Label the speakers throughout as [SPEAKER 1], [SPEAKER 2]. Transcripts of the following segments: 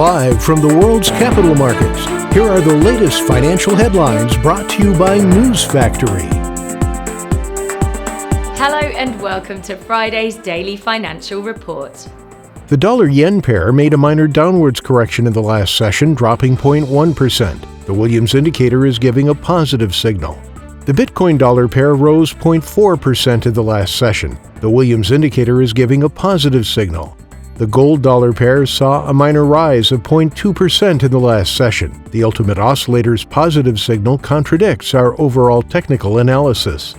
[SPEAKER 1] Live from the world's capital markets, here are the latest financial headlines brought to you by News Factory.
[SPEAKER 2] Hello and welcome to Friday's Daily Financial Report.
[SPEAKER 1] The dollar-yen pair made a minor downwards correction in the last session, dropping 0.1%. The Williams indicator is giving a positive signal. The Bitcoin-dollar pair rose 0.4% in the last session. The Williams indicator is giving a positive signal. The gold-dollar pair saw a minor rise of 0.2% in the last session. The ultimate oscillator's positive signal contradicts our overall technical analysis.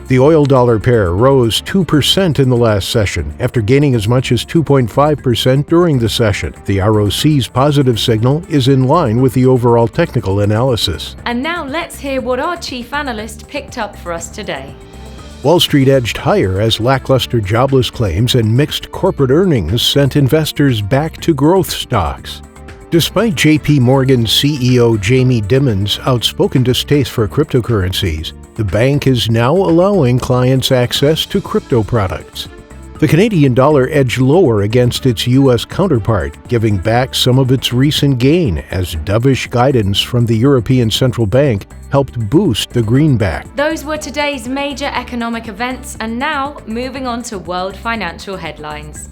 [SPEAKER 1] The oil-dollar pair rose 2% in the last session, after gaining as much as 2.5% during the session. The ROC's positive signal is in line with the overall technical analysis.
[SPEAKER 2] And now let's hear what our chief analyst picked up for us today.
[SPEAKER 1] Wall Street edged higher as lackluster jobless claims and mixed corporate earnings sent investors back to growth stocks. Despite J.P. Morgan CEO Jamie Dimon's outspoken distaste for cryptocurrencies, the bank is now allowing clients access to crypto products. The Canadian dollar edged lower against its U.S. counterpart, giving back some of its recent gain as dovish guidance from the European Central Bank helped boost the greenback.
[SPEAKER 2] Those were today's major economic events, and now moving on to world financial headlines.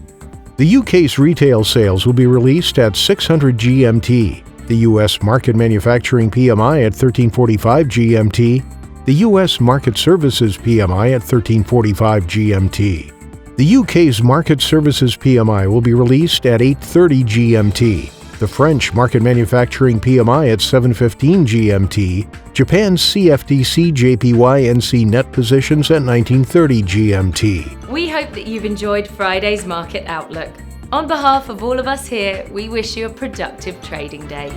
[SPEAKER 1] The UK's retail sales will be released at 600 GMT, the US Market Manufacturing PMI at 1345 GMT, the US Market Services PMI at 1345 GMT. The UK's Market Services PMI will be released at 8:30 GMT, the French Market Manufacturing PMI at 7:15 GMT, Japan's CFTC JPY-NC net positions at 19:30 GMT.
[SPEAKER 2] We hope that you've enjoyed Friday's market outlook. On behalf of all of us here, we wish you a productive trading day.